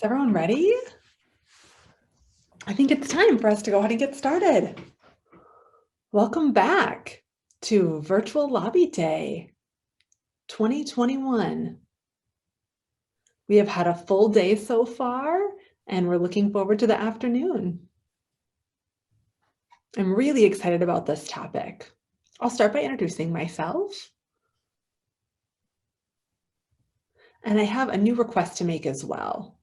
Is everyone ready? I think it's time for us to go ahead and get started. Welcome back to Virtual Lobby Day 2021. We have had a full day so far, and we're looking forward to the afternoon. I'm really excited about this topic. I'll start by introducing myself. And I have a new request to make as well.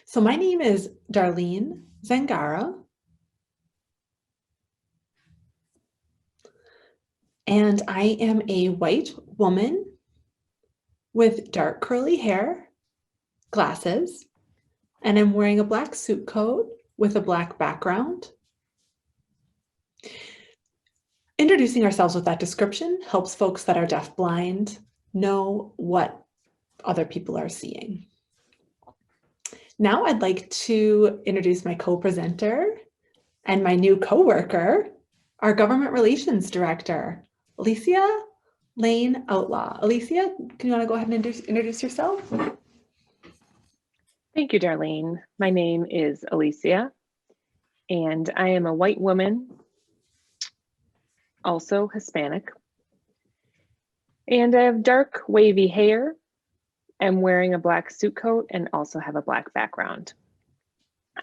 So my name is Darlene Zangara, and I am a white woman with dark curly hair, glasses, and I'm wearing a black suit coat with a black background. Introducing ourselves with that description helps folks that are deafblind know what other people are seeing. Now I'd like to introduce my co-presenter and my new co-worker, our Government Relations Director, Alicia Lane-Outlaw. Alicia, can you want to go ahead and introduce yourself? Thank you, Darlene. My name is Alicia, and I am a white woman, also Hispanic. And I have dark, wavy hair. I'm wearing a black suit coat and also have a black background.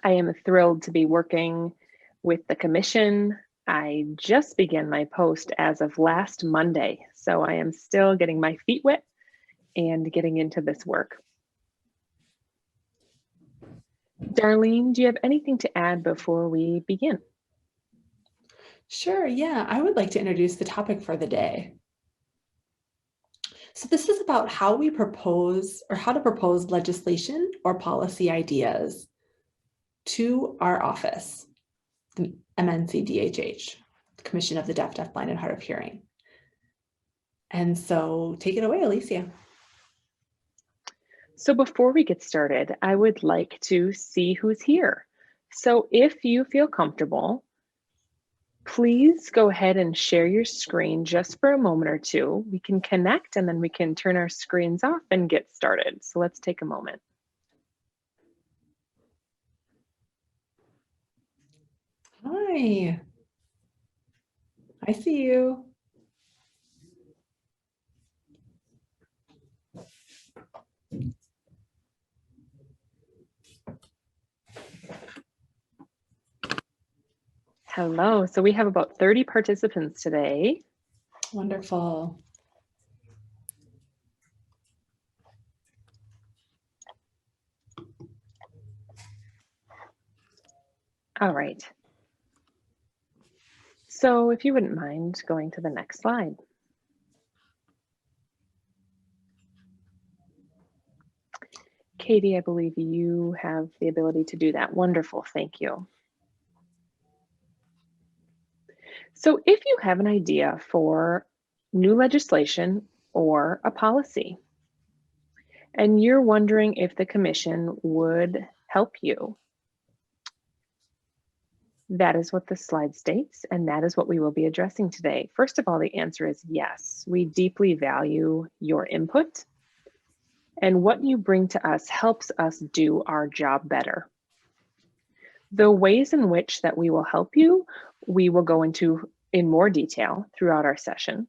I am thrilled to be working with the commission. I just began my post as of last Monday, so I am still getting my feet wet and getting into this work. Darlene, do you have anything to add before we begin? Sure, yeah, I would like to introduce the topic for the day. So this is about how we propose or how to propose legislation or policy ideas to our office, the MNCDHH, the Commission of the Deaf, Deafblind, and Hard of Hearing. And so take it away, Alicia. So before we get started, I would like to see who's here. So if you feel comfortable, please go ahead and share your screen just for a moment or two. We can connect and then we can turn our screens off and get started. So let's take a moment. Hi, I see you. Hello, so we have about 30 participants today. Wonderful. All right. So if you wouldn't mind going to the next slide. Katie, I believe you have the ability to do that. Wonderful, thank you. So if you have an idea for new legislation or a policy, and you're wondering if the commission would help you, that is what the slide states, and that is what we will be addressing today. First of all, the answer is yes. We deeply value your input, and what you bring to us helps us do our job better. The ways in which that we will help you, we will go into in more detail throughout our session,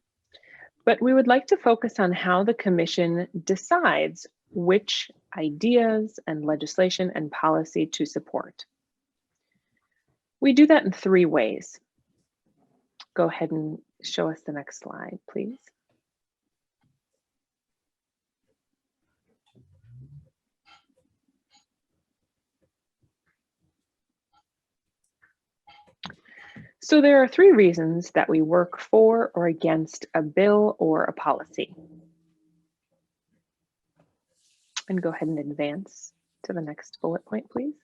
but we would like to focus on how the commission decides which ideas and legislation and policy to support. We do that in 3 ways. Go ahead and show us the next slide, please. So there are 3 reasons that we work for or against a bill or a policy. And go ahead and advance to the next bullet point, please.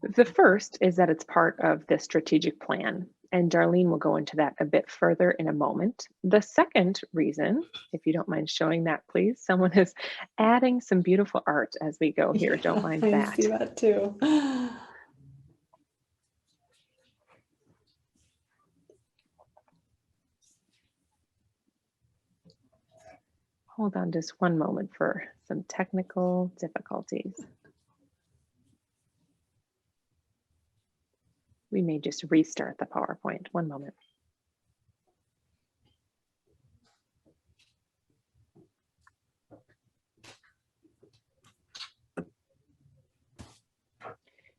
The first is that it's part of the strategic plan, and Darlene will go into that a bit further in a moment. The second reason, if you don't mind showing that, please. Someone is adding some beautiful art as we go here. Yeah, don't mind that. I see that too. Hold on just one moment for some technical difficulties. We may just restart the PowerPoint. One moment.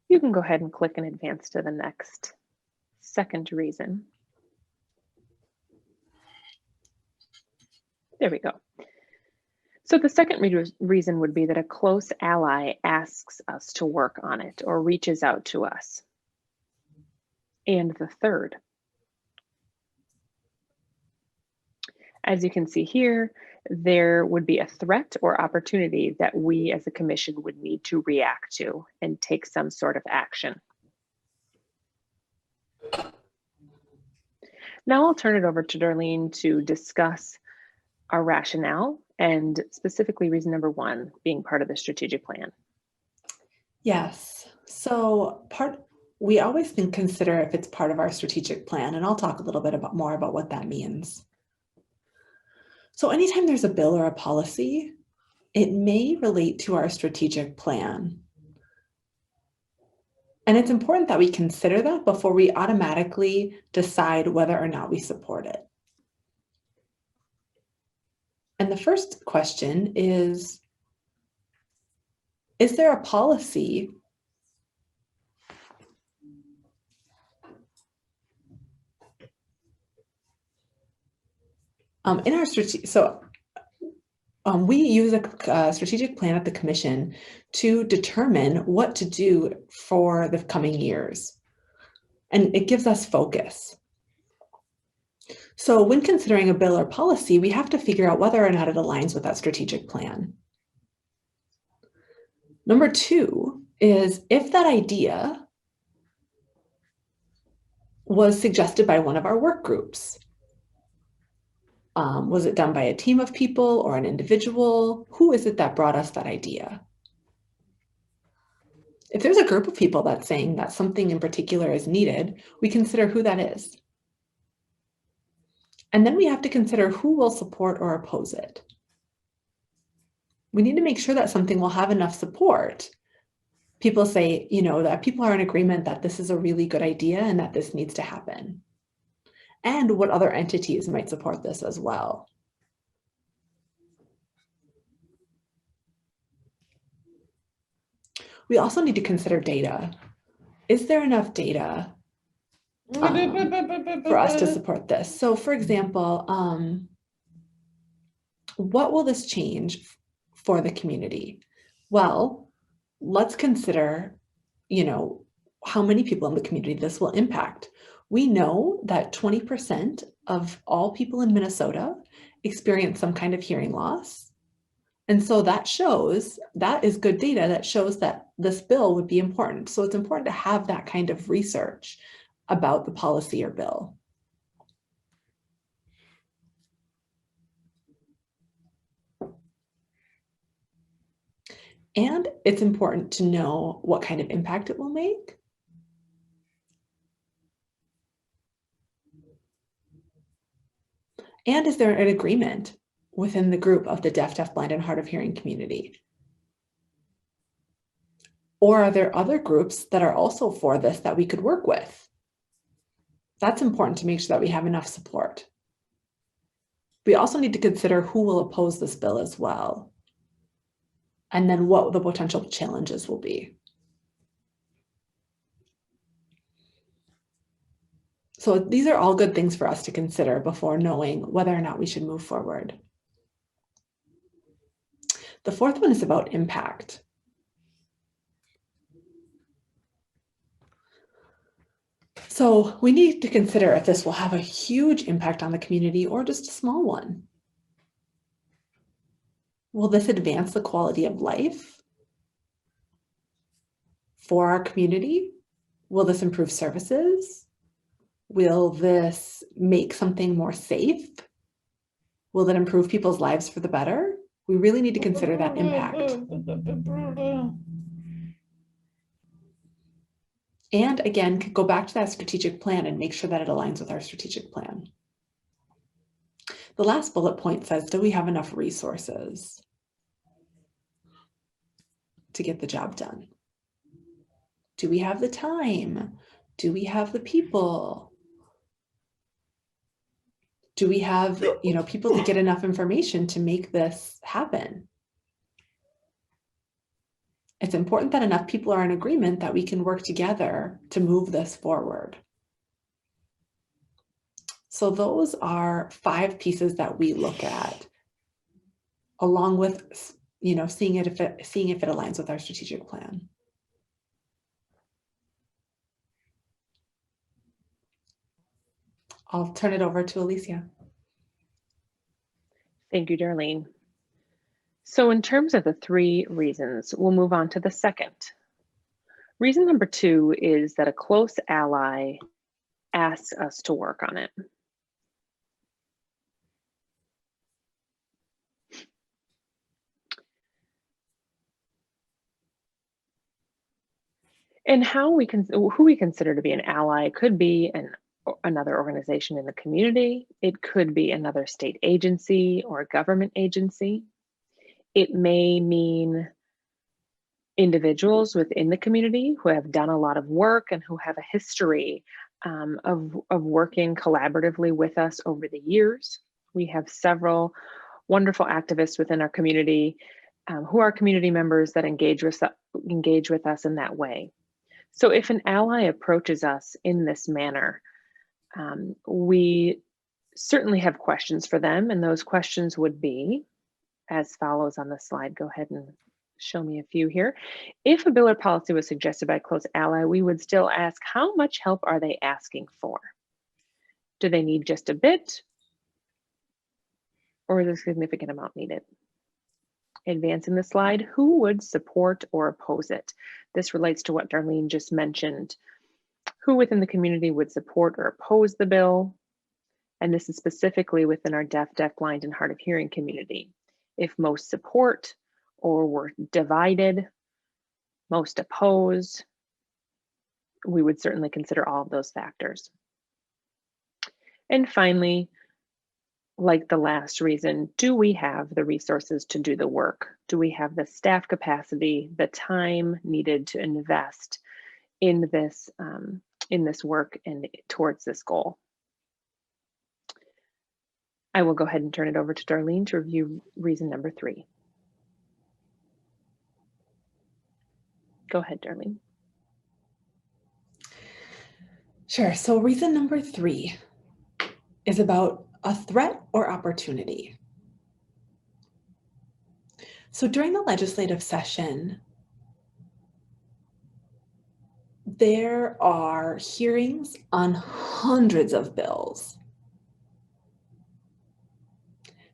You can go ahead and click and advance to the next second reason. There we go. So the second reason would be that a close ally asks us to work on it or reaches out to us. And the third, as you can see here, there would be a threat or opportunity that we as a commission would need to react to and take some sort of action. Now I'll turn it over to Darlene to discuss our rationale and specifically reason number 1 being part of the strategic plan. Yes, so we always consider if it's part of our strategic plan, and I'll talk a little bit more about what that means. So anytime there's a bill or a policy, it may relate to our strategic plan. And it's important that we consider that before we automatically decide whether or not we support it. And the first question is there a policy in our strategic, we use a strategic plan at the commission to determine what to do for the coming years. And it gives us focus. So when considering a bill or policy, we have to figure out whether or not it aligns with that strategic plan. Number 2 is if that idea was suggested by one of our work groups. Was it done by a team of people or an individual? Who is it that brought us that idea? If there's a group of people that's saying that something in particular is needed, we consider who that is. And then we have to consider who will support or oppose it. We need to make sure that something will have enough support. People say, that people are in agreement that this is a really good idea and that this needs to happen. And what other entities might support this as well. We also need to consider data. Is there enough data for us to support this? So for example, what will this change for the community? Well, let's consider, how many people in the community this will impact. We know that 20% of all people in Minnesota experience some kind of hearing loss. And so that is good data that shows that this bill would be important. So it's important to have that kind of research about the policy or bill. And it's important to know what kind of impact it will make. And is there an agreement within the group of the deaf, blind, and hard of hearing community? Or are there other groups that are also for this that we could work with? That's important to make sure that we have enough support. We also need to consider who will oppose this bill as well, and then what the potential challenges will be. So these are all good things for us to consider before knowing whether or not we should move forward. The fourth one is about impact. So we need to consider if this will have a huge impact on the community or just a small one. Will this advance the quality of life for our community? Will this improve services? Will this make something more safe? Will it improve people's lives for the better? We really need to consider that impact. And again, go back to that strategic plan and make sure that it aligns with our strategic plan. The last bullet point says, do we have enough resources to get the job done? Do we have the time? Do we have the people? Do we have, people to get enough information to make this happen? It's important that enough people are in agreement that we can work together to move this forward. So those are 5 pieces that we look at, along with, seeing if it aligns with our strategic plan. I'll turn it over to Alicia. Thank you, Darlene. So in terms of the 3 reasons, we'll move on to the second. Reason number 2 is that a close ally asks us to work on it. And who we consider to be an ally could be another organization in the community. It could be another state agency or a government agency. It may mean individuals within the community who have done a lot of work and who have a history of working collaboratively with us over the years. We have several wonderful activists within our community who are community members that engage with us in that way. So if an ally approaches us in this manner, we certainly have questions for them, and those questions would be as follows on the slide. Go ahead and show me a few here. If a bill or policy was suggested by a close ally, we would still ask, how much help are they asking for? Do they need just a bit, or is a significant amount needed? Advancing the slide, who would support or oppose it? This relates to what Darlene just mentioned. Who within the community would support or oppose the bill? And this is specifically within our deaf, blind, and hard of hearing community. If most support or we're divided, most oppose, we would certainly consider all of those factors. And finally, like the last reason, do we have the resources to do the work? Do we have the staff capacity, the time needed to invest in this work and towards this goal? I will go ahead and turn it over to Darlene to review reason number 3. Go ahead, Darlene. Sure. So reason number 3 is about a threat or opportunity. So during the legislative session, there are hearings on hundreds of bills.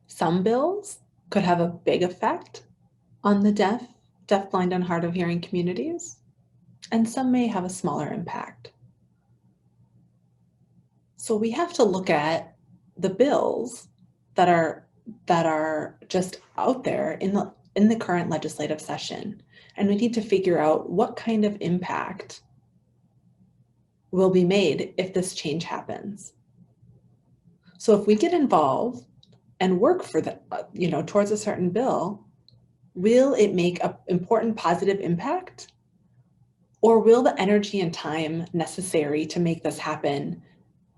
Some bills could have a big effect on the deaf, blind, and hard of hearing communities, and some may have a smaller impact. So we have to look at the bills that are just out there in the current legislative session, and we need to figure out what kind of impact will be made if this change happens. So if we get involved and work for towards a certain bill, will it make an important positive impact? Or will the energy and time necessary to make this happen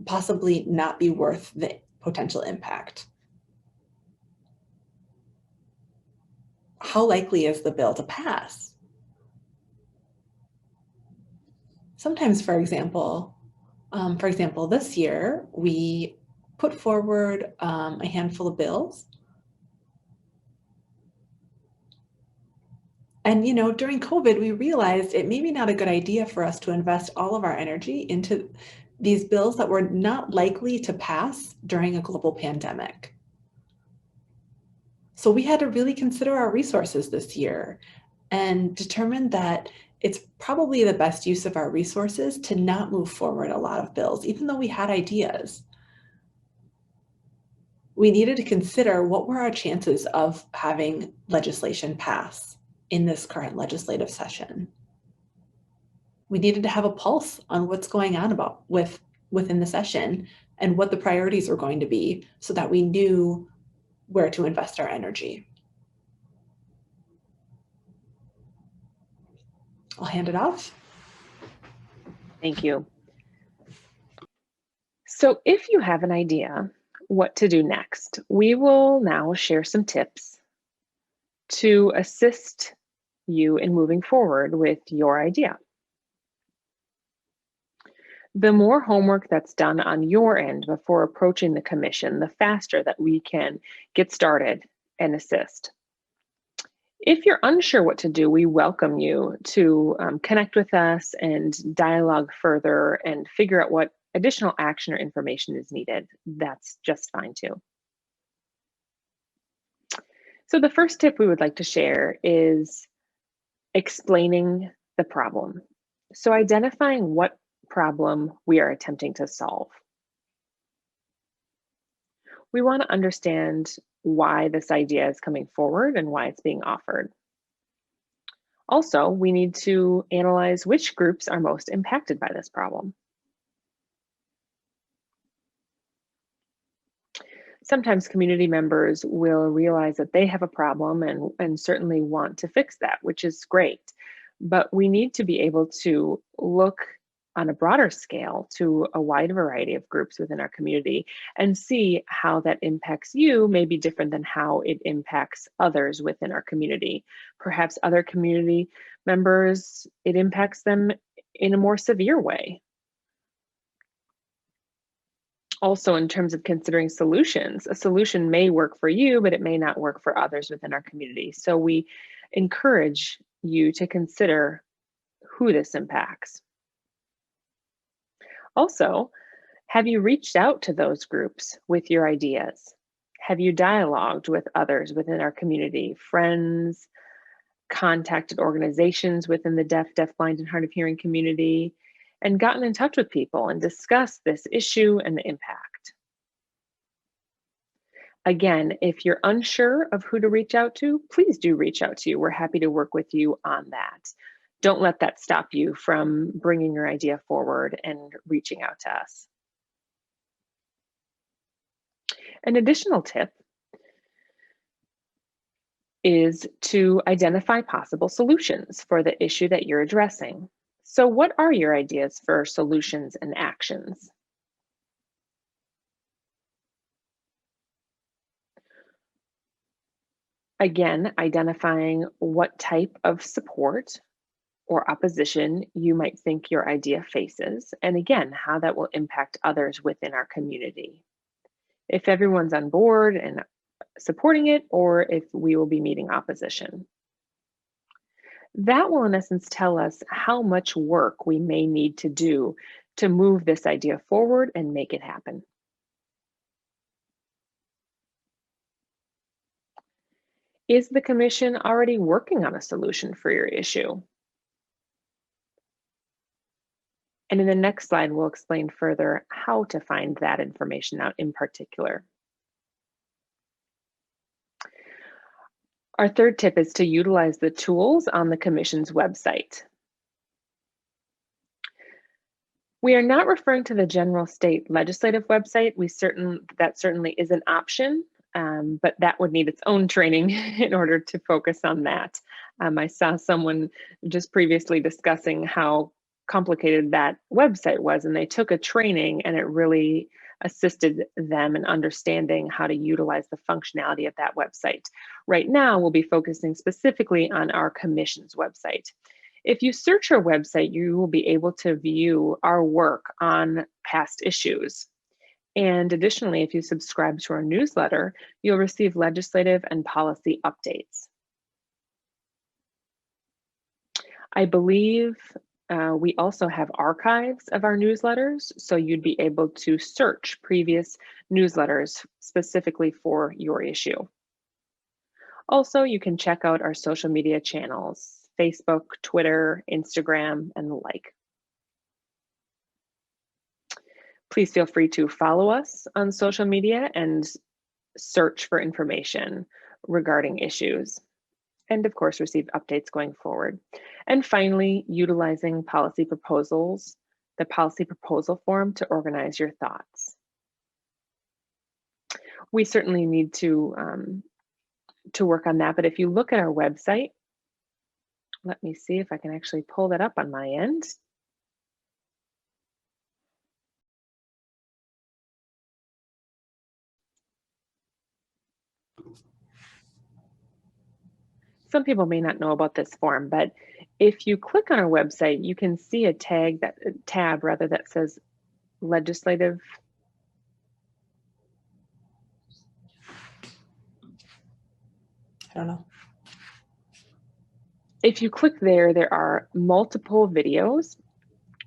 possibly not be worth the potential impact? How likely is the bill to pass? Sometimes, for example, this year, we put forward a handful of bills. And, during COVID, we realized it may be not a good idea for us to invest all of our energy into these bills that were not likely to pass during a global pandemic. So we had to really consider our resources this year and determine that it's probably the best use of our resources to not move forward a lot of bills, even though we had ideas. We needed to consider what were our chances of having legislation pass in this current legislative session. We needed to have a pulse on what's going on within the session and what the priorities were going to be so that we knew where to invest our energy. I'll hand it off. Thank you. So if you have an idea what to do next, we will now share some tips to assist you in moving forward with your idea. The more homework that's done on your end before approaching the commission, the faster that we can get started and assist. If you're unsure what to do, we welcome you to connect with us and dialogue further and figure out what additional action or information is needed. That's just fine too. So the first tip we would like to share is explaining the problem. So identifying what problem we are attempting to solve. We want to understand why this idea is coming forward and why it's being offered. Also, we need to analyze which groups are most impacted by this problem. Sometimes community members will realize that they have a problem and certainly want to fix that, which is great. But we need to be able to look on a broader scale to a wide variety of groups within our community and see how that impacts you may be different than how it impacts others within our community. Perhaps other community members, it impacts them in a more severe way. Also, in terms of considering solutions, a solution may work for you, but it may not work for others within our community. So we encourage you to consider who this impacts. Also, have you reached out to those groups with your ideas? Have you dialogued with others within our community, friends, contacted organizations within the deaf, blind, and hard of hearing community, and gotten in touch with people and discussed this issue and the impact? Again, if you're unsure of who to reach out to, please do reach out to you. We're happy to work with you on that. Don't let that stop you from bringing your idea forward and reaching out to us. An additional tip is to identify possible solutions for the issue that you're addressing. So what are your ideas for solutions and actions? Again, identifying what type of support or opposition you might think your idea faces, and again, how that will impact others within our community. If everyone's on board and supporting it, or if we will be meeting opposition. That will, in essence, tell us how much work we may need to do to move this idea forward and make it happen. Is the commission already working on a solution for your issue? And in the next slide, we'll explain further how to find that information out in particular. Our third tip is to utilize the tools on the commission's website. We are not referring to the general state legislative website. That certainly is an option, but that would need its own training in order to focus on that. I saw someone just previously discussing how complicated that website was, and they took a training and it really assisted them in understanding how to utilize the functionality of that website. Right now, we'll be focusing specifically on our commission's website. If you search our website, you will be able to view our work on past issues. And additionally, if you subscribe to our newsletter, you'll receive legislative and policy updates. I believe we also have archives of our newsletters, so you'd be able to search previous newsletters specifically for your issue. Also, you can check out our social media channels, Facebook, Twitter, Instagram, and the like. Please feel free to follow us on social media and search for information regarding issues, and of course, receive updates going forward. And finally, utilizing policy proposals, the policy proposal form to organize your thoughts. We certainly need to work on that. But if you look at our website, let me see if I can actually pull that up on my end. Some people may not know about this form, but if you click on our website, you can see a tab that says legislative. I don't know. If you click there, there are multiple videos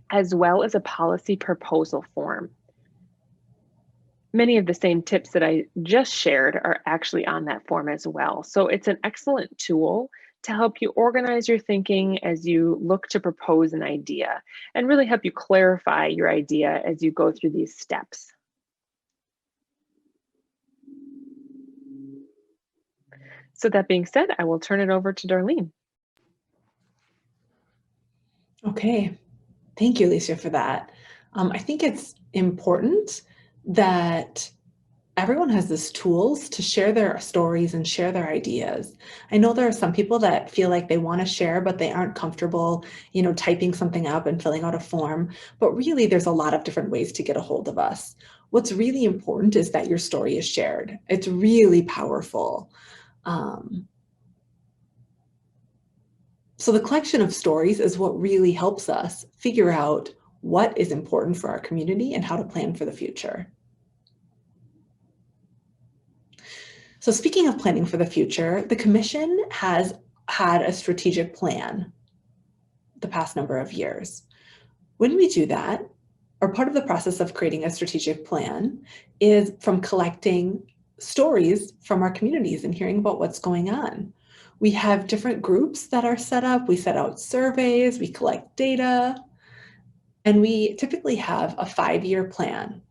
as well as a policy proposal form. Many of the same tips that I just shared are actually on that form as well. So it's an excellent tool to help you organize your thinking as you look to propose an idea and really help you clarify your idea as you go through these steps. So that being said, I will turn it over to Darlene. Okay, thank you, Alicia, for that. I think it's important that everyone has these tools to share their stories and share their ideas. I know there are some people that feel like they want to share, but they aren't comfortable, typing something up and filling out a form. But really, there's a lot of different ways to get a hold of us. What's really important is that your story is shared. It's really powerful. So the collection of stories is what really helps us figure out what is important for our community and how to plan for the future. So speaking of planning for the future, the Commission has had a strategic plan the past number of years. When we do that, or part of the process of creating a strategic plan is from collecting stories from our communities and hearing about what's going on. We have different groups that are set up. We set out surveys, we collect data, and we typically have a 5-year plan.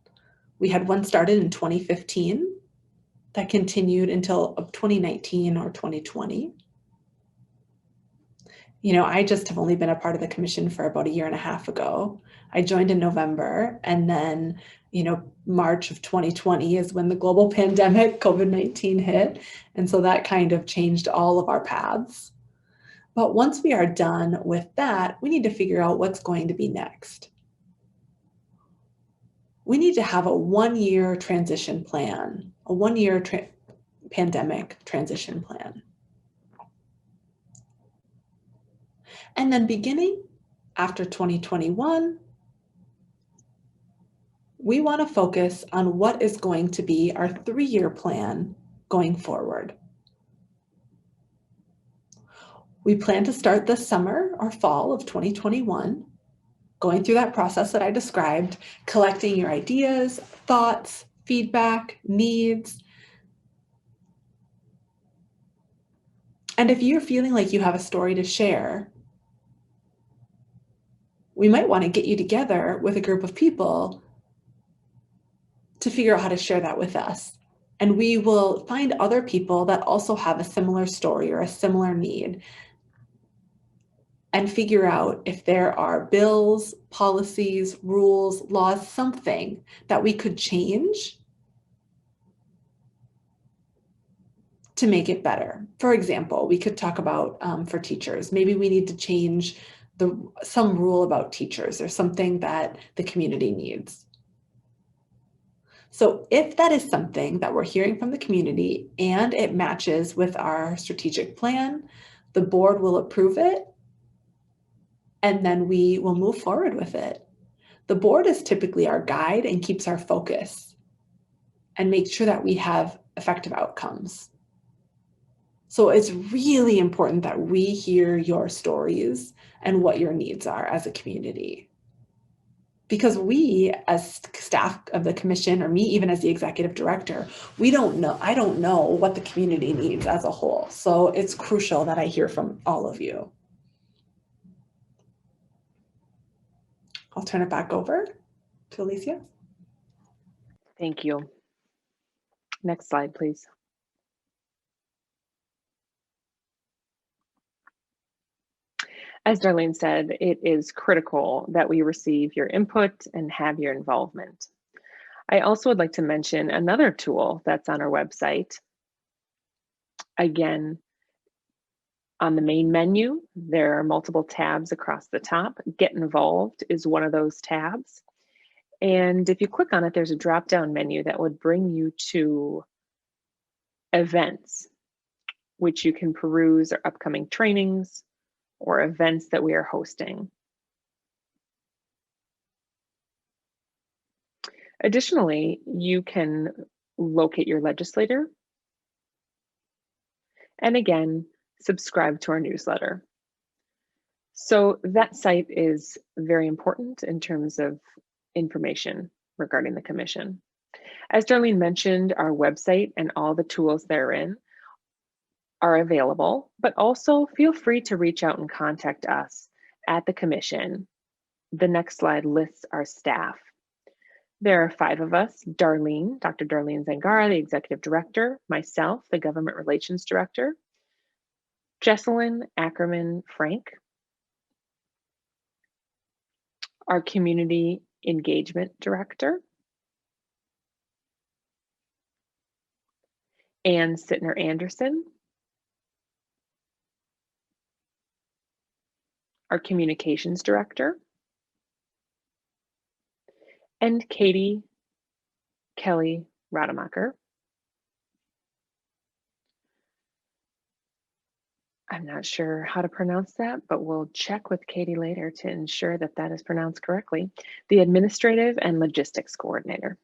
We had one started in 2015 that continued until 2019 or 2020. I just have only been a part of the Commission for about 1.5 years ago. I joined in November, and then, March of 2020 is when the global pandemic, COVID-19 hit. And so that kind of changed all of our paths. But once we are done with that, we need to figure out what's going to be next. We need to have a 1-year transition plan, a 1-year pandemic transition plan. And then beginning after 2021, we want to focus on what is going to be our 3-year plan going forward. We plan to start this summer or fall of 2021, going through that process that I described, collecting your ideas, thoughts, feedback, needs. And if you're feeling like you have a story to share, we might want to get you together with a group of people to figure out how to share that with us. And we will find other people that also have a similar story or a similar need and figure out if there are bills, policies, rules, laws, something that we could change to make it better. For example, we could talk about for teachers, maybe we need to change some rule about teachers or something that the community needs. So if that is something that we're hearing from the community and it matches with our strategic plan, the board will approve it, and then we will move forward with it. The board is typically our guide and keeps our focus and makes sure that we have effective outcomes. So it's really important that we hear your stories and what your needs are as a community. Because we, as staff of the Commission, or me even as the executive director, I don't know what the community needs as a whole. So it's crucial that I hear from all of you. I'll turn it back over to Alicia. Thank you. Next slide, please. As Darlene said, it is critical that we receive your input and have your involvement. I also would like to mention another tool that's on our website. Again, on the main menu, there are multiple tabs across the top. Get Involved is one of those tabs. And if you click on it, there's a drop-down menu that would bring you to events, which you can peruse, or upcoming trainings or events that we are hosting. Additionally, you can locate your legislator, and again, subscribe to our newsletter. So that site is very important in terms of information regarding the commission. As Darlene mentioned, our website and all the tools therein are available, but also feel free to reach out and contact us at the commission. The next slide lists our staff. There are 5 of us: Darlene, Dr. Darlene Zangara, the Executive Director; myself, the Government Relations Director; Jesselyn Ackerman Frank, our Community Engagement Director; Ann Sittner Anderson, our Communications Director; and Katie Kelly Rademacher. I'm not sure how to pronounce that, but we'll check with Katie later to ensure that that is pronounced correctly. The Administrative and Logistics Coordinator.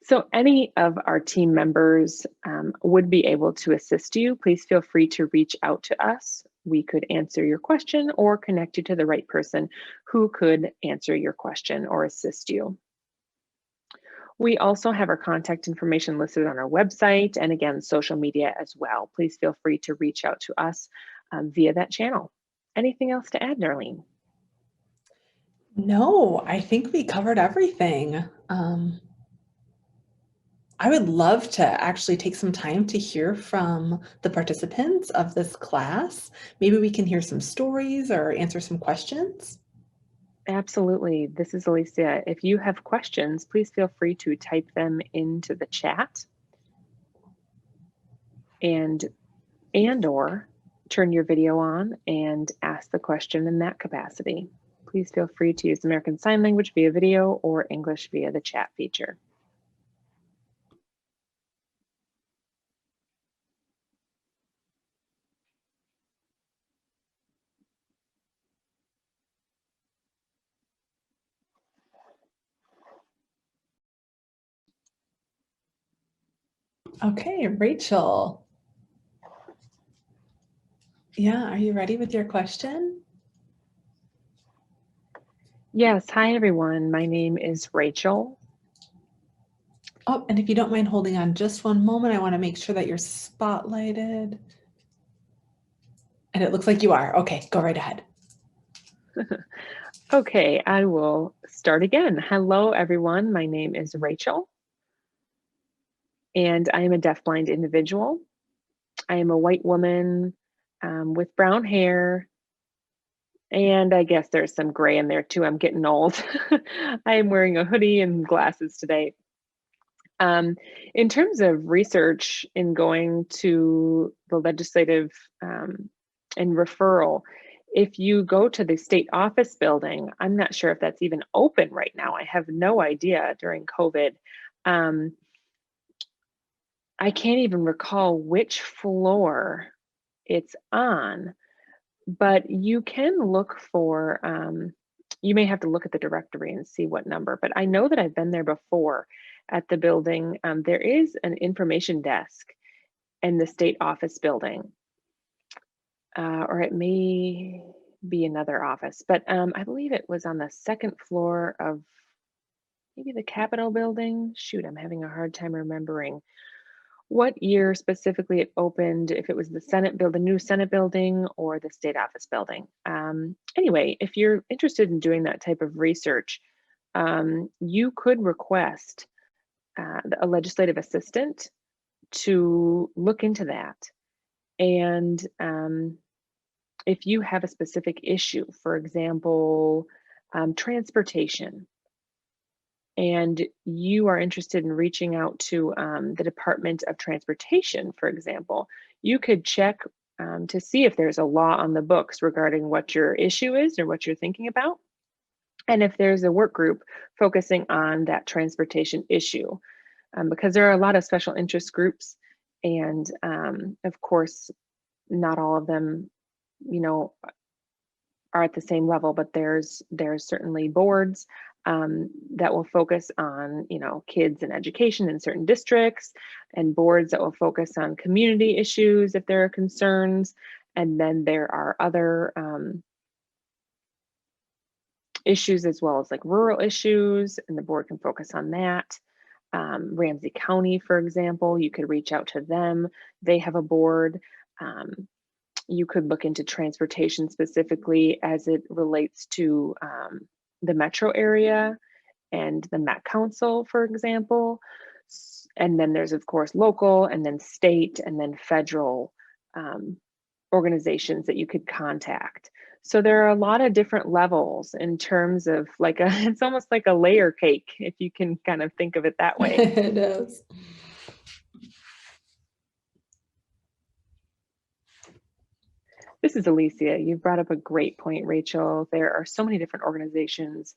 So any of our team members would be able to assist you. Please feel free to reach out to us. We could answer your question or connect you to the right person who could answer your question or assist you. We also have our contact information listed on our website, and again, social media as well. Please feel free to reach out to us via that channel. Anything else to add, Darlene? No, I think we covered everything. I would love to actually take some time to hear from the participants of this class. Maybe we can hear some stories or answer some questions. Absolutely. This is Alicia. If you have questions, please feel free to type them into the chat and/or turn your video on and ask the question in that capacity. Please feel free to use American Sign Language via video or English via the chat feature. Okay, Rachel. Yeah, are you ready with your question? Yes, hi everyone. My name is Rachel. Oh, and if you don't mind holding on just one moment, I want to make sure that you're spotlighted. And it looks like you are. Okay, go right ahead. Okay, I will start again. Hello everyone. My name is Rachel, and I am a deafblind individual. I am a white woman with brown hair, and I guess there's some gray in there too. I'm getting old. I am wearing a hoodie and glasses today. In terms of research in going to the legislative and referral, if you go to the state office building, I'm not sure if that's even open right now. I have no idea during COVID. I can't even recall which floor it's on, but you can look for, you may have to look at the directory and see what number, but I know that I've been there before at the building. There is an information desk in the state office building, or it may be another office, but I believe it was on the 2nd floor of maybe the Capitol building. Shoot, I'm having a hard time remembering what year specifically it opened, if it was the Senate building, the new Senate building, or the state office building. Anyway, if you're interested in doing that type of research, you could request a legislative assistant to look into that. And if you have a specific issue, for example, transportation, and you are interested in reaching out to the Department of Transportation, for example, you could check to see if there's a law on the books regarding what your issue is or what you're thinking about. And if there's a work group focusing on that transportation issue, because there are a lot of special interest groups, and of course, not all of them, are at the same level, but there's certainly boards that will focus on, kids and education in certain districts, and boards that will focus on community issues if there are concerns. And then there are other issues as well, as like rural issues, and the board can focus on that. Ramsey County, for example, you could reach out to them. They have a board. You could look into transportation specifically as it relates to the metro area and the Met Council, for example. And then there's, of course, local, and then state, and then federal organizations that you could contact. So there are a lot of different levels in terms of it's almost like a layer cake, if you can kind of think of it that way. It is. This is Alicia. You brought up a great point, Rachel. There are so many different organizations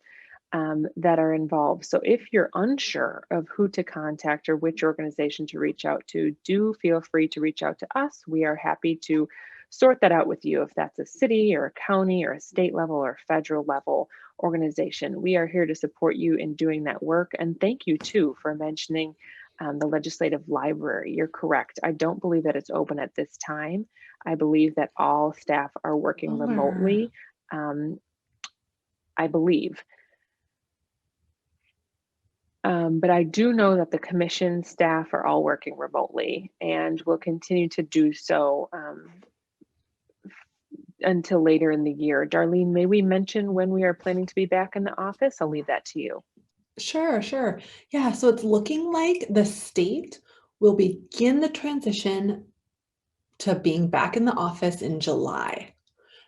that are involved. So if you're unsure of who to contact or which organization to reach out to, do feel free to reach out to us. We are happy to sort that out with you, if that's a city or a county or a state level or federal level organization. We are here to support you in doing that work. And thank you too for mentioning the legislative library. You're correct. I don't believe that it's open at this time. I believe that all staff are working remotely. I believe. But I do know that the commission staff are all working remotely and will continue to do so until later in the year. Darlene, may we mention when we are planning to be back in the office? I'll leave that to you. Sure. Yeah, so it's looking like the state will begin the transition to being back in the office in July.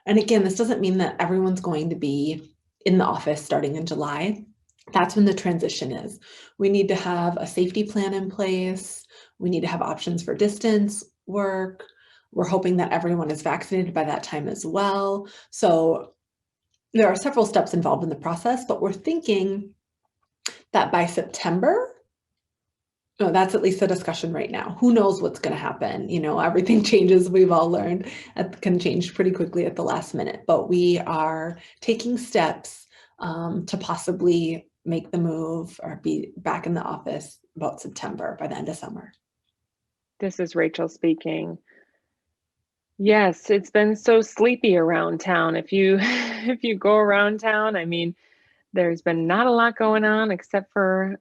And again, this doesn't mean that everyone's going to be in the office starting in July. That's when the transition is. We need to have a safety plan in place. We need to have options for distance work. We're hoping that everyone is vaccinated by that time as well. So there are several steps involved in the process, but we're thinking that by September, that's at least a discussion right now. Who knows what's going to happen? Everything changes. We've all learned it can change pretty quickly at the last minute, but we are taking steps to possibly make the move or be back in the office about September, by the end of summer. This is Rachel speaking. Yes, it's been so sleepy around town. If you go around town, there's been not a lot going on except for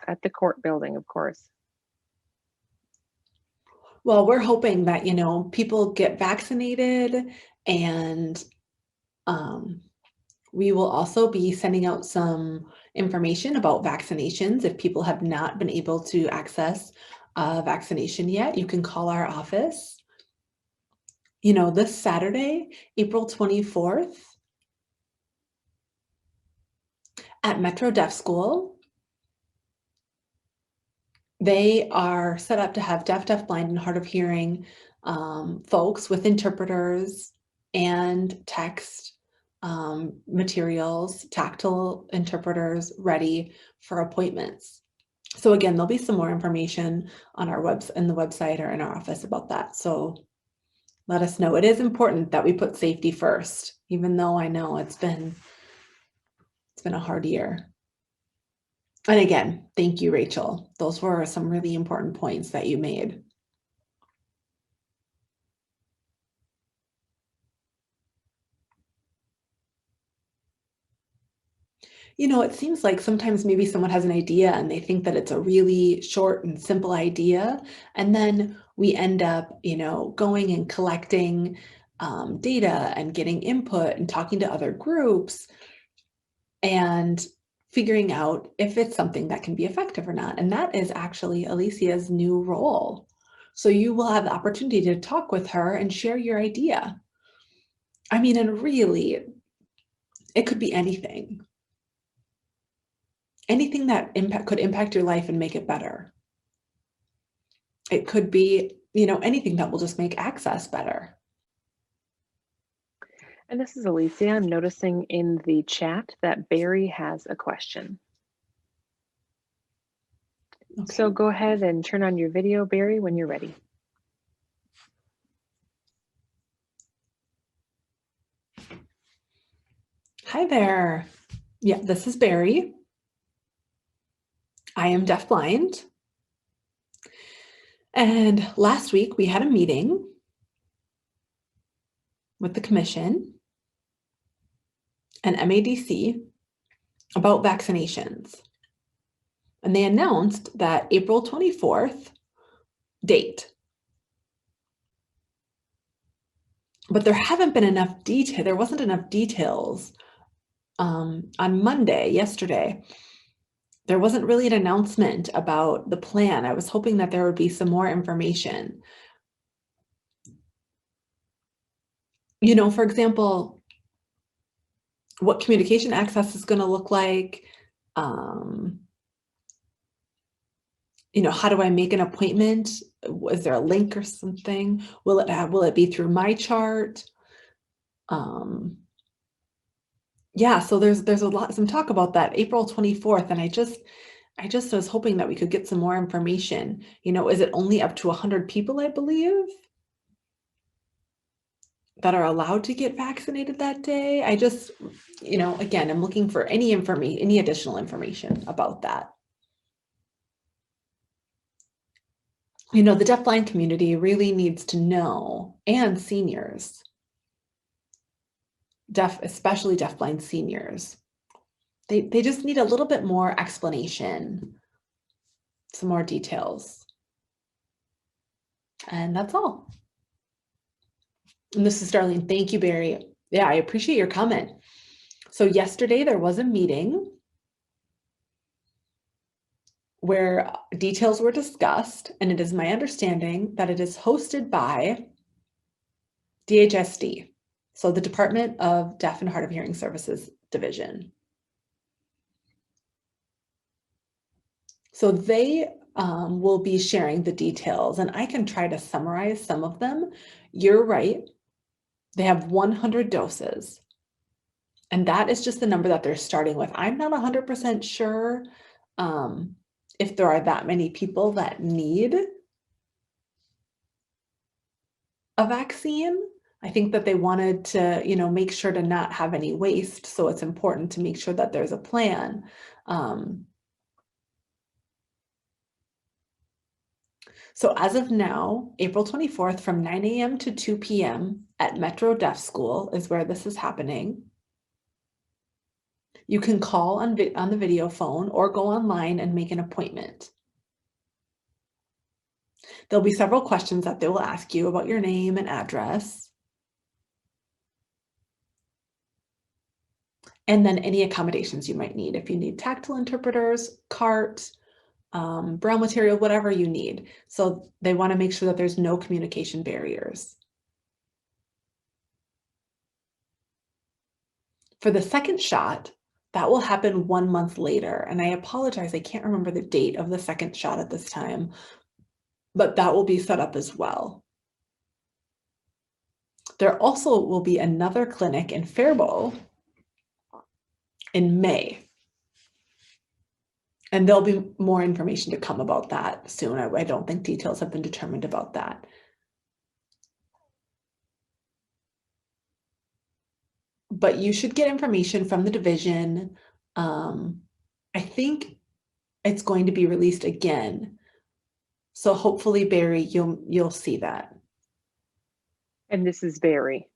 at the court building, of course. Well, we're hoping that, people get vaccinated, and we will also be sending out some information about vaccinations. If people have not been able to access a vaccination yet, you can call our office. This Saturday, April 24th, at Metro Deaf School, they are set up to have deaf, blind, and hard of hearing folks with interpreters and text materials, tactile interpreters ready for appointments. So again, there'll be some more information on our website or in our office about that. So let us know. It is important that we put safety first, even though I know it's been a hard year. And again, thank you, Rachel. Those were some really important points that you made. It seems like sometimes maybe someone has an idea and they think that it's a really short and simple idea. And then we end up, going and collecting data and getting input and talking to other groups and figuring out if it's something that can be effective or not. And that is actually Alicia's new role. So you will have the opportunity to talk with her and share your idea. And really, It could be anything. Anything that could impact your life and make it better. It could be, anything that will just make access better. And this is Alicia. I'm noticing in the chat that Barry has a question. Okay. So go ahead and turn on your video, Barry, when you're ready. Hi there. Yeah, this is Barry. I am deafblind. And last week we had a meeting with the commission and MADC about vaccinations. And they announced that April 24th date. But there haven't been enough detail. There wasn't enough details on Monday, yesterday. There wasn't really an announcement about the plan. I was hoping that there would be some more information. For example, what communication access is going to look like. How do I make an appointment? Is there a link or something? Will it be through my chart? Yeah, so there's some talk about that April 24th, and I just was hoping that we could get some more information. Is it only up to 100 people, I believe, that are allowed to get vaccinated that day? I just, again, I'm looking for any additional information about that. The deafblind community really needs to know, and seniors, especially deafblind seniors, they just need a little bit more explanation, some more details. And that's all. And this is Darlene. Thank you, Barry. Yeah, I appreciate your comment. So yesterday there was a meeting where details were discussed, and it is my understanding that it is hosted by DHSD, so the Department of Deaf and Hard of Hearing Services Division. So they will be sharing the details, and I can try to summarize some of them. You're right. They have 100 doses, and that is just the number that they're starting with. I'm not 100% sure if there are that many people that need a vaccine. I think that they wanted to, make sure to not have any waste. So it's important to make sure that there's a plan. So as of now, April 24th from 9 a.m. to 2 p.m. at Metro Deaf School is where this is happening. You can call on the video phone or go online and make an appointment. There'll be several questions that they will ask you about your name and address. And then any accommodations you might need. If you need tactile interpreters, cart, braille material, whatever you need. So they want to make sure that there's no communication barriers. For the second shot, that will happen 1 month later. And I apologize, I can't remember the date of the second shot at this time, but that will be set up as well. There also will be another clinic in Faribault in May. And there'll be more information to come about that soon. I don't think details have been determined about that. But you should get information from the division. I think it's going to be released again. So hopefully, Barry, you'll see that. And this is Barry.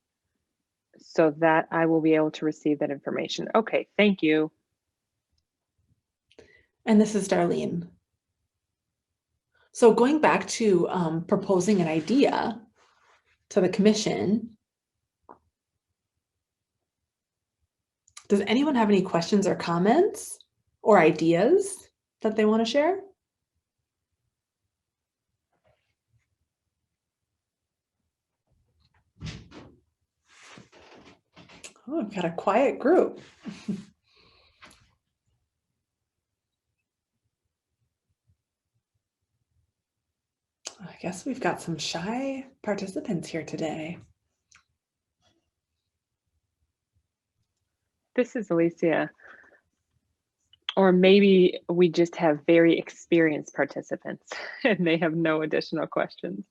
So that I will be able to receive that information. Okay, thank you. And this is Darlene. So going back to proposing an idea to the commission, does anyone have any questions or comments or ideas that they want to share? Oh, I've got a quiet group. I guess we've got some shy participants here today. This is Alicia. Or maybe we just have very experienced participants and they have no additional questions.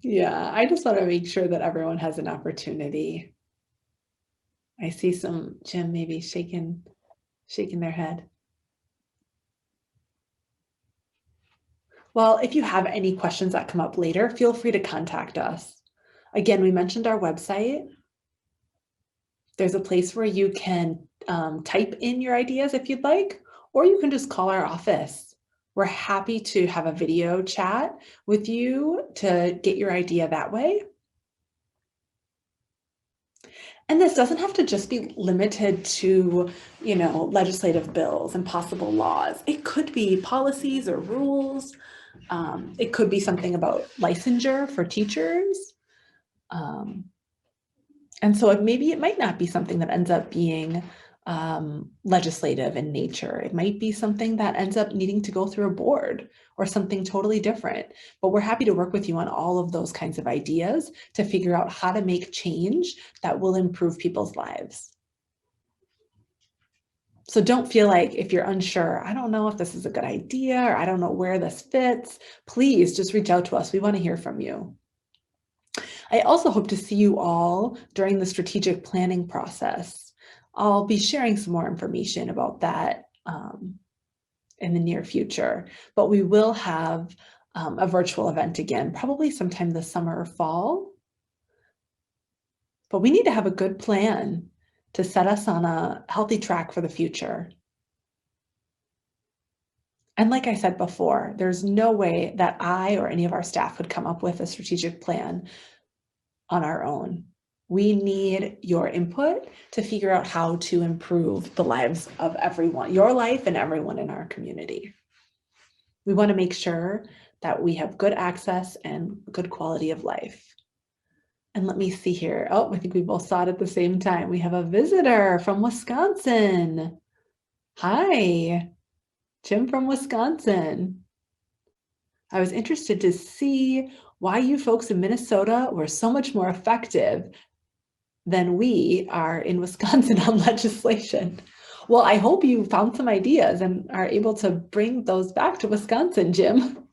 Yeah, I just want to make sure that everyone has an opportunity. I see some Jim maybe shaking their head. Well, if you have any questions that come up later, feel free to contact us. Again, we mentioned our website. There's a place where you can type in your ideas if you'd like, or you can just call our office. We're happy to have a video chat with you to get your idea that way. And this doesn't have to just be limited to, legislative bills and possible laws. It could be policies or rules. It could be something about licensure for teachers. And so maybe it might not be something that ends up being legislative in nature. It might be something that ends up needing to go through a board or something totally different. But we're happy to work with you on all of those kinds of ideas to figure out how to make change that will improve people's lives. So don't feel like if you're unsure, I don't know if this is a good idea, or I don't know where this fits, please just reach out to us. We want to hear from you. I also hope to see you all during the strategic planning process. I'll be sharing some more information about that in the near future, but we will have a virtual event again, probably sometime this summer or fall. But we need to have a good plan to set us on a healthy track for the future. And like I said before, there's no way that I or any of our staff would come up with a strategic plan on our own. We need your input to figure out how to improve the lives of everyone, your life and everyone in our community. We want to make sure that we have good access and good quality of life. And let me see here. Oh, I think we both saw it at the same time. We have a visitor from Wisconsin. Hi, Jim from Wisconsin. I was interested to see why you folks in Minnesota were so much more effective than we are in Wisconsin on legislation. Well, I hope you found some ideas and are able to bring those back to Wisconsin, Jim.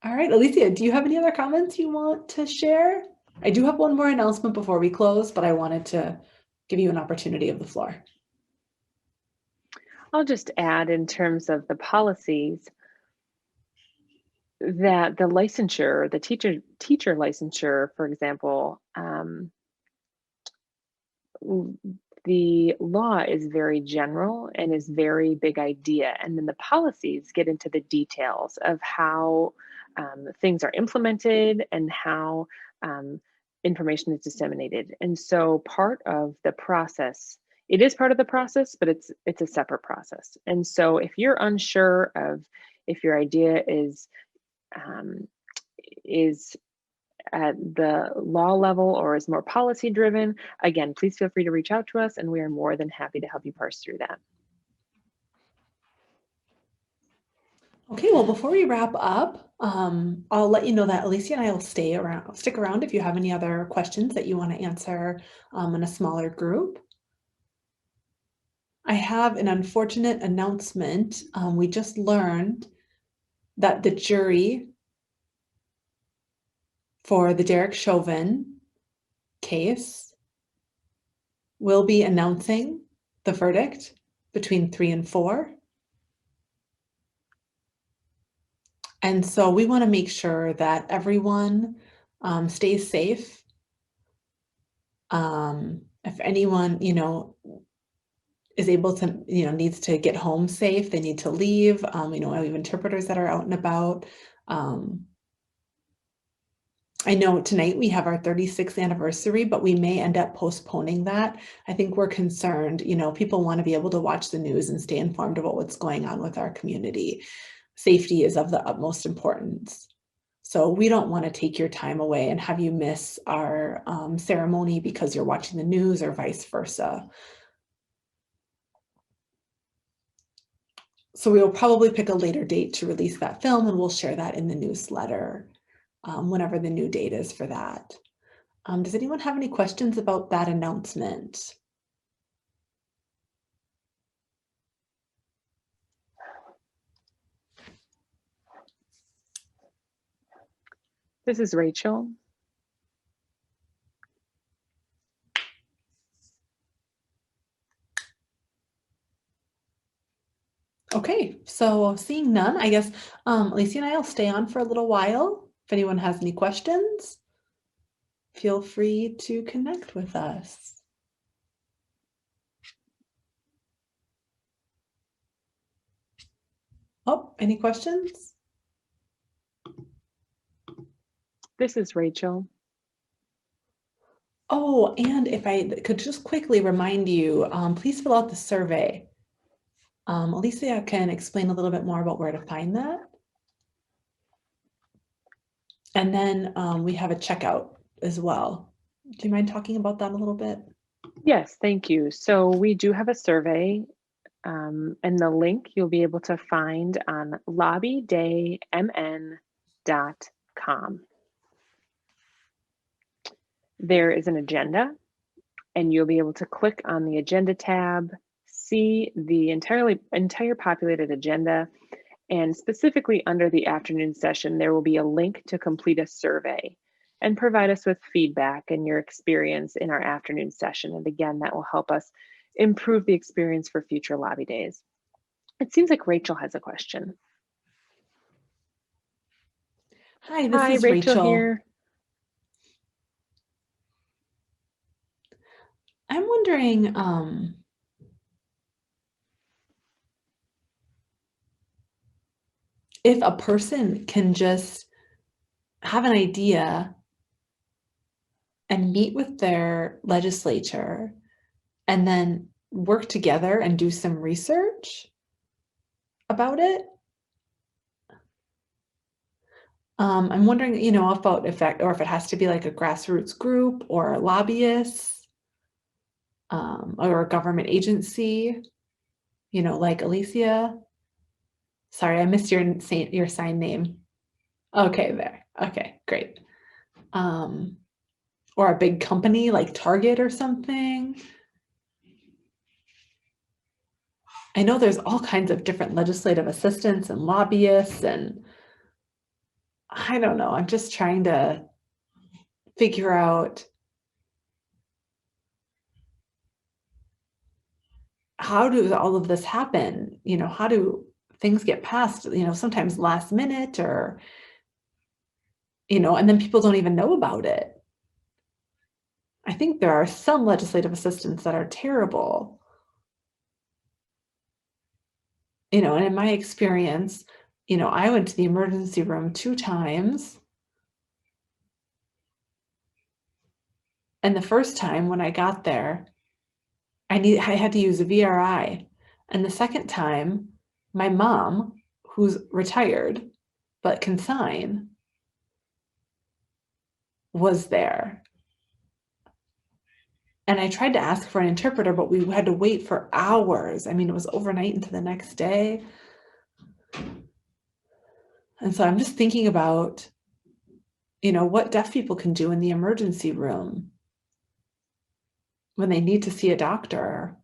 All right, Alicia, do you have any other comments you want to share? I do have one more announcement before we close, but I wanted to give you an opportunity of the floor. I'll just add in terms of the policies that the licensure, the teacher licensure, for example, the law is very general and is very big idea. And then the policies get into the details of how things are implemented and how information is disseminated. And so part of the process, it is part of the process, but it's a separate process. And so if you're unsure of if your idea is at the law level or is more policy driven, again, please feel free to reach out to us and we are more than happy to help you parse through that. Okay, well, before we wrap up, I'll let you know that Alicia and I will stick around if you have any other questions that you want to answer in a smaller group. I have an unfortunate announcement. We just learned that the jury for the Derek Chauvin case will be announcing the verdict between 3 and 4. And so we want to make sure that everyone stays safe. If anyone, is able to, needs to get home safe, they need to leave. We have interpreters that are out and about. I know tonight we have our 36th anniversary, but we may end up postponing that. I think we're concerned, people want to be able to watch the news and stay informed about what's going on with our community. Safety is of the utmost importance. So we don't want to take your time away and have you miss our ceremony because you're watching the news or vice versa. So we will probably pick a later date to release that film, and we'll share that in the newsletter whenever the new date is for that. Does anyone have any questions about that announcement? This is Rachel. Okay, so seeing none, I guess Alicia and I will stay on for a little while. If anyone has any questions, feel free to connect with us. Oh, any questions? This is Rachel. Oh, and if I could just quickly remind you, please fill out the survey. Alicia can explain a little bit more about where to find that. And then we have a checkout as well. Do you mind talking about that a little bit? Yes, thank you. So we do have a survey, and the link you'll be able to find on lobbydaymn.com. There is an agenda, and you'll be able to click on the agenda tab, see the entire populated agenda, and specifically under the afternoon session, there will be a link to complete a survey and provide us with feedback and your experience in our afternoon session. And again, that will help us improve the experience for future lobby days. It seems like Rachel has a question. Hi, this is Rachel here. I'm wondering, if a person can just have an idea and meet with their legislature and then work together and do some research about it. I'm wondering, you know, about if it has to be like a grassroots group or lobbyists, or a government agency, you know, like Alicia. Sorry, I missed your sign name. Okay, there. Okay, great. Or a big company like Target or something. I know there's all kinds of different legislative assistants and lobbyists, and I don't know. I'm just trying to figure out how does all of this happen? You know, how do things get passed, you know, sometimes last minute or, you know, and then people don't even know about it. I think there are some legislative assistants that are terrible. You know, and in my experience, you know, I went to the emergency room 2 times. And the first time when I got there, I had to use a VRI. And the second time, my mom, who's retired but can sign, was there. And I tried to ask for an interpreter, but we had to wait for hours. I mean, it was overnight into the next day. And so I'm just thinking about, you know, what deaf people can do in the emergency room when they need to see a doctor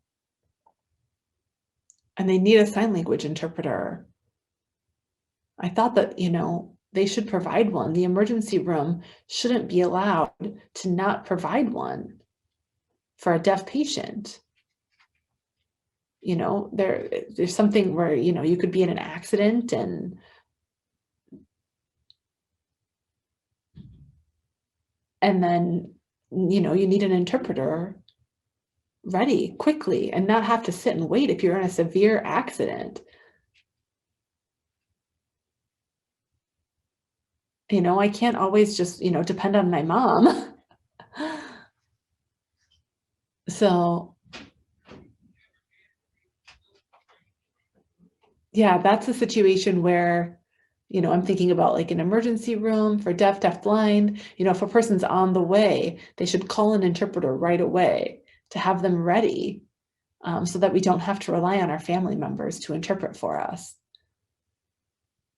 and they need a sign language interpreter. I thought that, you know, they should provide one. The emergency room shouldn't be allowed to not provide one for a deaf patient. You know, there's something where, you know, you could be in an accident and then, you know, you need an interpreter ready quickly and not have to sit and wait if you're in a severe accident. You know, I can't always just, you know, depend on my mom. So, yeah, that's a situation where, I'm thinking about like an emergency room for deaf, deafblind. If a person's on the way, they should call an interpreter right away to have them ready, so that we don't have to rely on our family members to interpret for us.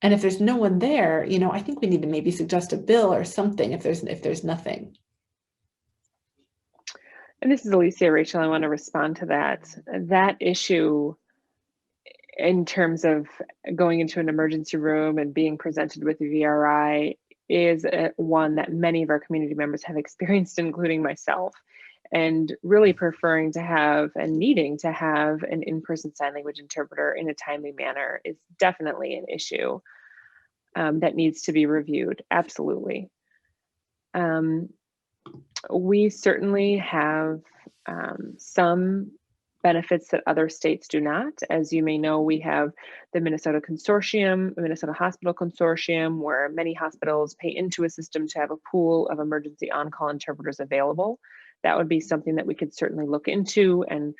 And if there's no one there, I think we need to maybe suggest a bill or something if there's nothing. And this is Alicia. Rachel, I want to respond to that. That issue in terms of going into an emergency room and being presented with VRI is one that many of our community members have experienced, including myself, and really preferring to have and needing to have an in-person sign language interpreter in a timely manner is definitely an issue that needs to be reviewed. Absolutely. We certainly have some benefits that other states do not. As you may know, we have the Minnesota Consortium, Minnesota Hospital Consortium, where many hospitals pay into a system to have a pool of emergency on-call interpreters available. That would be something that we could certainly look into and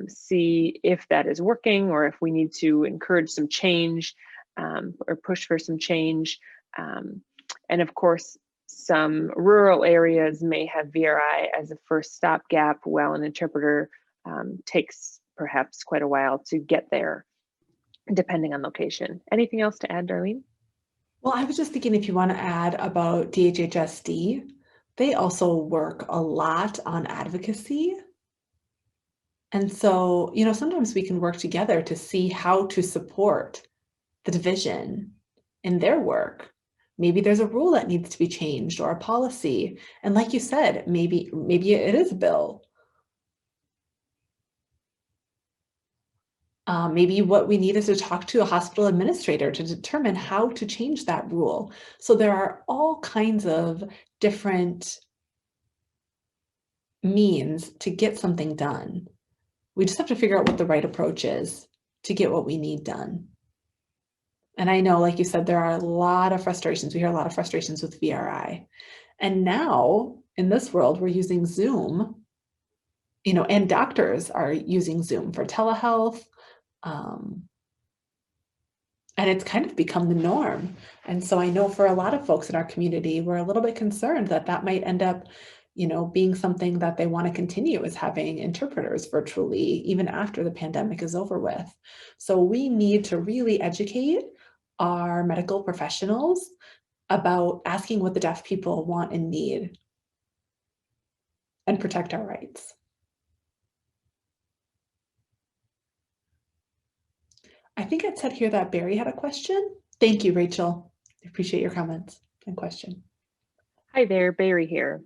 see if that is working, or if we need to encourage some change or push for some change. And of course, some rural areas may have VRI as a first stopgap while an interpreter takes perhaps quite a while to get there, depending on location. Anything else to add, Darlene? Well, I was just thinking if you want to add about DHHSD, they also work a lot on advocacy. And so, sometimes we can work together to see how to support the division in their work. Maybe there's a rule that needs to be changed or a policy. And like you said, maybe it is a bill. Maybe what we need is to talk to a hospital administrator to determine how to change that rule. So there are all kinds of different means to get something done. We just have to figure out what the right approach is to get what we need done. And I know, like you said, there are a lot of frustrations. We hear a lot of frustrations with VRI. And now in this world, we're using Zoom, and doctors are using Zoom for telehealth. And it's kind of become the norm. And so I know for a lot of folks in our community, we're a little bit concerned that that might end up, being something that they want to continue, is having interpreters virtually, even after the pandemic is over with. So we need to really educate our medical professionals about asking what the deaf people want and need and protect our rights. I think it said here that Barry had a question. Thank you, Rachel. I appreciate your comments and question. Hi there, Barry here.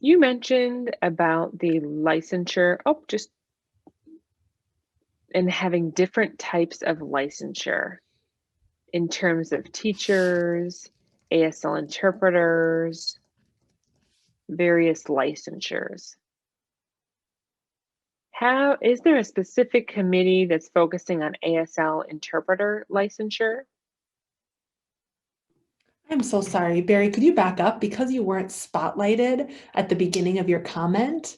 You mentioned about the licensure, and having different types of licensure in terms of teachers, ASL interpreters, various licensures. Is there a specific committee that's focusing on ASL interpreter licensure? I'm so sorry, Barry, could you back up because you weren't spotlighted at the beginning of your comment?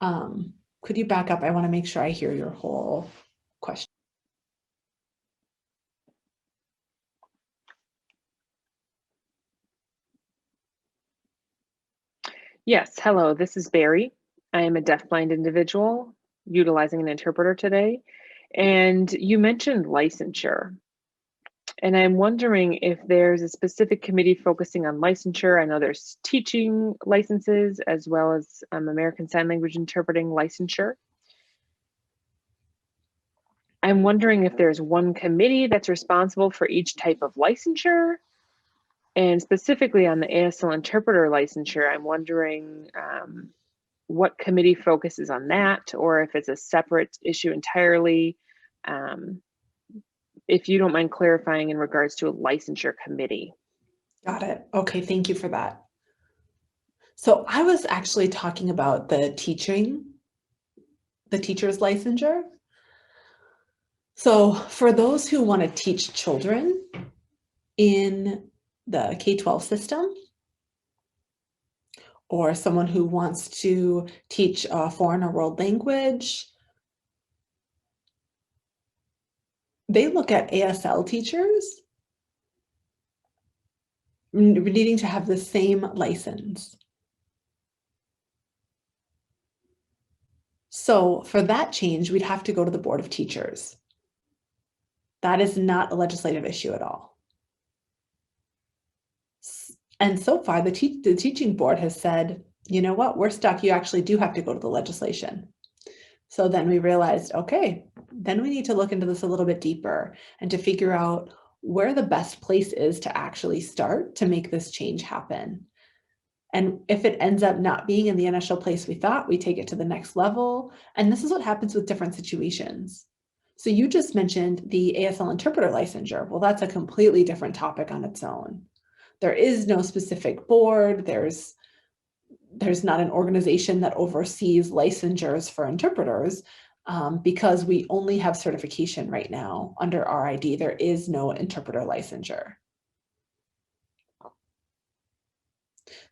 Could you back up? I want to make sure I hear your whole question. Yes, hello, this is Barry. I am a deafblind individual utilizing an interpreter today. And you mentioned licensure. And I'm wondering if there's a specific committee focusing on licensure. I know there's teaching licenses as well as American Sign Language interpreting licensure. I'm wondering if there's one committee that's responsible for each type of licensure. And specifically on the ASL interpreter licensure, I'm wondering what committee focuses on that, or if it's a separate issue entirely. If you don't mind clarifying in regards to a licensure committee. Got it. Okay, thank you for that. So I was actually talking about the teacher's licensure. So for those who want to teach children in the K-12 system, or someone who wants to teach a foreign or world language, they look at ASL teachers needing to have the same license. So for that change, we'd have to go to the Board of Teachers. That is not a legislative issue at all. And so far, the teaching board has said, you know what, we're stuck. You actually do have to go to the legislation. So then we realized, okay, then we need to look into this a little bit deeper and to figure out where the best place is to actually start to make this change happen. And if it ends up not being in the initial place we thought, we take it to the next level. And this is what happens with different situations. So you just mentioned the ASL interpreter licensure. Well, that's a completely different topic on its own. There is no specific board. There's not an organization that oversees licensures for interpreters because we only have certification right now under RID. There is no interpreter licensure.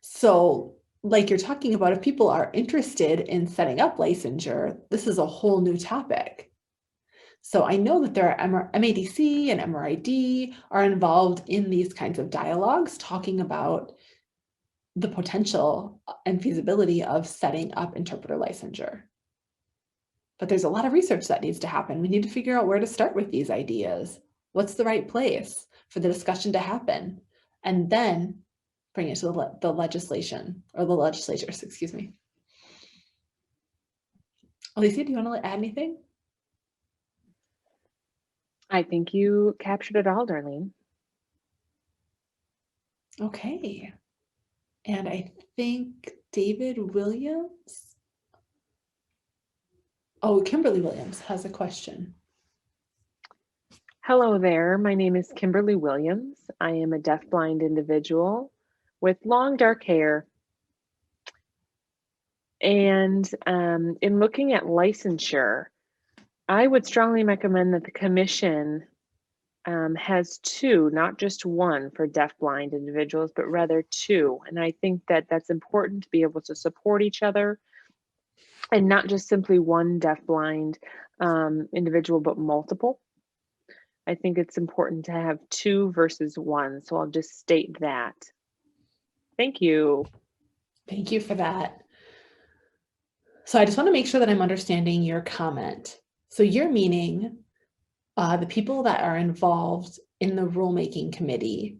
So like you're talking about, if people are interested in setting up licensure, this is a whole new topic. So I know that there are MADC and MRID are involved in these kinds of dialogues, talking about the potential and feasibility of setting up interpreter licensure. But there's a lot of research that needs to happen. We need to figure out where to start with these ideas. What's the right place for the discussion to happen? And then bring it to the legislation, or the legislatures, excuse me. Alicia, do you want to add anything? I think you captured it all, Darlene. Okay. And I think David Williams. Oh, Kimberly Williams has a question. Hello there. My name is Kimberly Williams. I am a deafblind individual with long dark hair. And in looking at licensure, I would strongly recommend that the commission has two, not just one for deafblind individuals, but rather two. And I think that that's important to be able to support each other and not just simply one deafblind individual, but multiple. I think it's important to have two versus one. So I'll just state that. Thank you. Thank you for that. So I just want to make sure that I'm understanding your comment. So you're meaning the people that are involved in the rulemaking committee.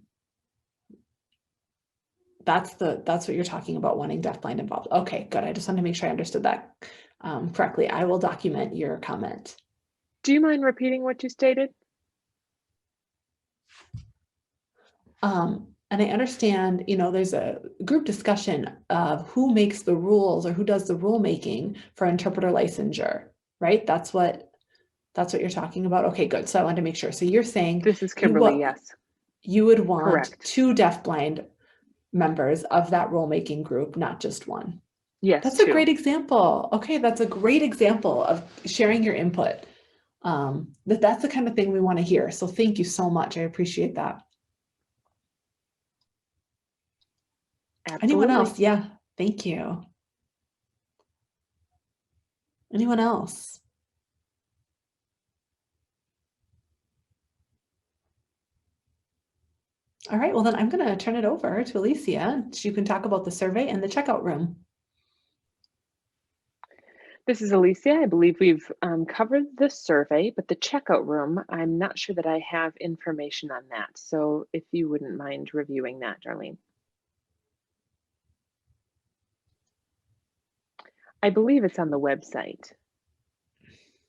That's what you're talking about, wanting deafblind involved. Okay, good. I just wanted to make sure I understood that correctly. I will document your comment. Do you mind repeating what you stated? And I understand, there's a group discussion of who makes the rules or who does the rulemaking for interpreter licensure, right? That's what you're talking about. Okay, good. So I wanted to make sure. So you're saying this is Kimberly, yes. You would want Correct. two deafblind members of that rulemaking group, not just one. Yes, that's a great example. Okay, that's a great example of sharing your input. That's the kind of thing we want to hear. So thank you so much. I appreciate that. Absolutely. Anyone else? Yeah, thank you. Anyone else? All right, well then I'm going to turn it over to Alicia. She can talk about the survey and the checkout room. This is Alicia. I believe we've covered the survey, but the checkout room, I'm not sure that I have information on that. So if you wouldn't mind reviewing that, Darlene. I believe it's on the website.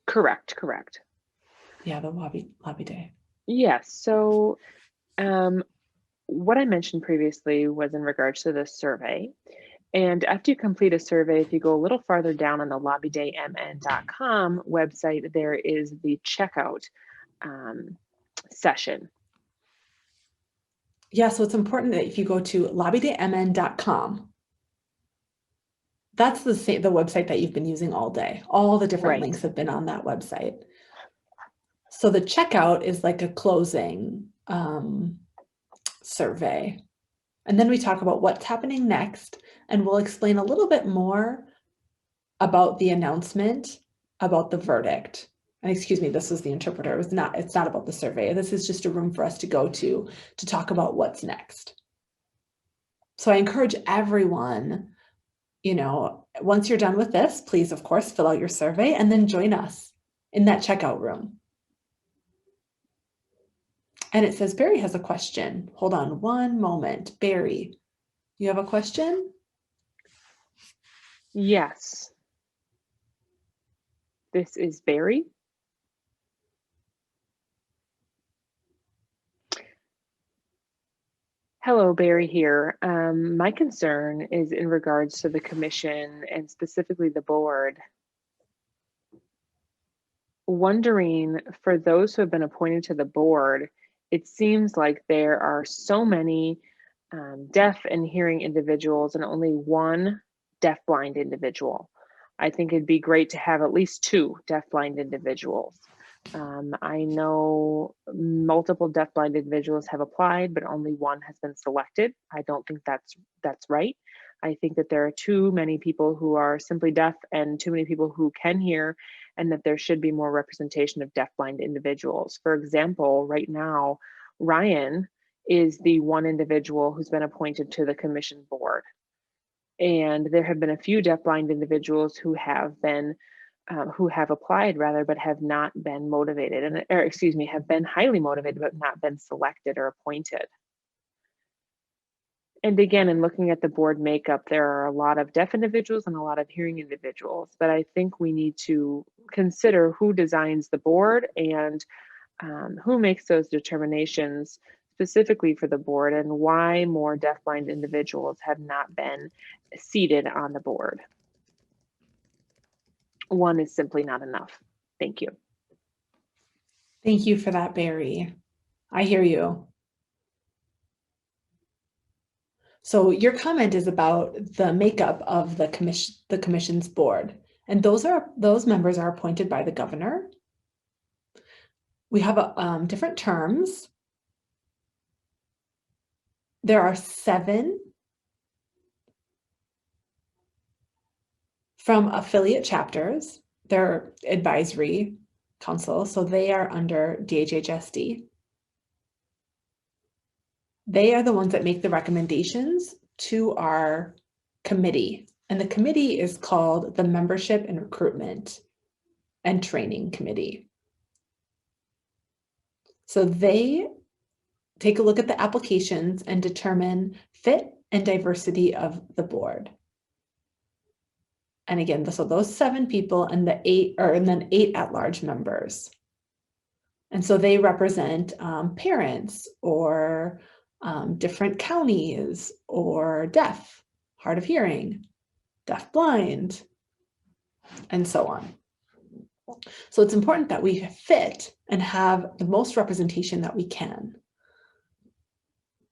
Correct. Yeah, the lobby day. Yes. So what I mentioned previously was in regards to the survey. And after you complete a survey, if you go a little farther down on the lobbydaymn.com website, there is the checkout session. Yeah, so it's important that if you go to lobbydaymn.com, that's the website that you've been using all day. All the different links have been on that website. So the checkout is like a closing survey. And then we talk about what's happening next, and we'll explain a little bit more about the announcement, about the verdict. and excuse me, this was the interpreter. It's not about the survey. This is just a room for us to go to talk about what's next. So I encourage everyone, once you're done with this, please, of course, fill out your survey and then join us in that checkout room. And it says Barry has a question. Hold on one moment. Barry, you have a question? Yes. This is Barry. Hello, Barry here. My concern is in regards to the commission and specifically the board. Wondering, for those who have been appointed to the board, it seems like there are so many deaf and hearing individuals and only one deafblind individual. I think it'd be great to have at least 2 deafblind individuals. I know multiple deafblind individuals have applied, but only one has been selected. I don't think that's right. I think that there are too many people who are simply deaf and too many people who can hear, and that there should be more representation of deafblind individuals. For example, right now, Ryan is the one individual who's been appointed to the commission board. And there have been a few deafblind individuals who have applied rather, but have not been motivated, have been highly motivated, but not been selected or appointed. And again, in looking at the board makeup, there are a lot of deaf individuals and a lot of hearing individuals, but I think we need to consider who designs the board and who makes those determinations specifically for the board, and why more deafblind individuals have not been seated on the board. One is simply not enough. Thank you. Thank you for that, Barry. I hear you. So your comment is about the makeup of the commission's board, and those members are appointed by the governor. We have different terms. There are 7 from affiliate chapters. They're advisory council, so they are under DHHSD. They are the ones that make the recommendations to our committee, and the committee is called the Membership and Recruitment and Training Committee. So they take a look at the applications and determine fit and diversity of the board. And again, so those 7 people and then 8 at-large members. And so they represent parents or different counties, or deaf, hard of hearing, deaf blind, and so on. So it's important that we fit and have the most representation that we can.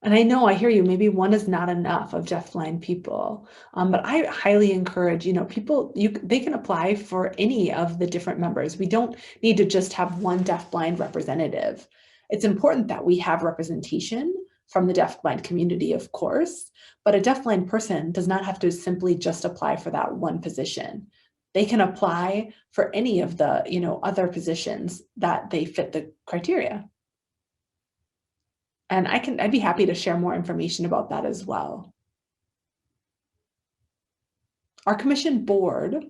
And I know, I hear you, maybe 1 is not enough of deafblind people, but I highly encourage, people, they can apply for any of the different members. We don't need to just have 1 deafblind representative. It's important that we have representation from the deafblind community, of course, but a deafblind person does not have to simply just apply for that 1 position. They can apply for any of the, other positions that they fit the criteria. And I'd be happy to share more information about that as well. Our commission board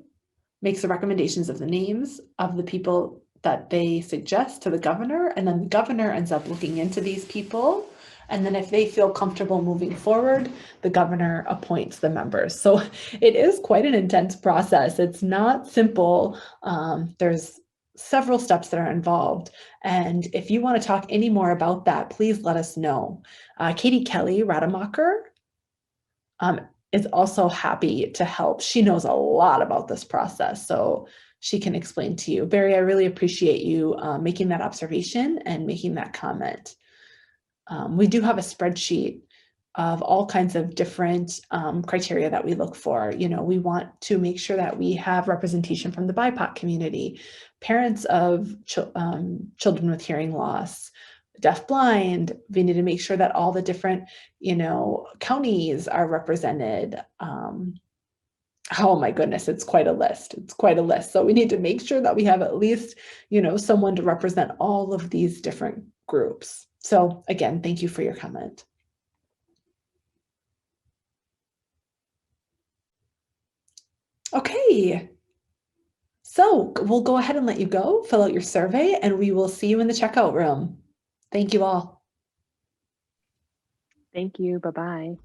makes the recommendations of the names of the people that they suggest to the governor, and then the governor ends up looking into these people. And then if they feel comfortable moving forward, the governor appoints the members. So it is quite an intense process. It's not simple. There's several steps that are involved. And if you want to talk any more about that, please let us know. Katie Kelly Rademacher is also happy to help. She knows a lot about this process, so she can explain to you. Barry, I really appreciate you making that observation and making that comment. We do have a spreadsheet of all kinds of different criteria that we look for. We want to make sure that we have representation from the BIPOC community, parents of children with hearing loss, deaf blind. We need to make sure that all the different, counties are represented. Oh my goodness, it's quite a list. It's quite a list. So we need to make sure that we have at least, someone to represent all of these different groups. So again, thank you for your comment. Okay. So we'll go ahead and let you go, fill out your survey, and we will see you in the checkout room. Thank you all. Thank you. Bye-bye.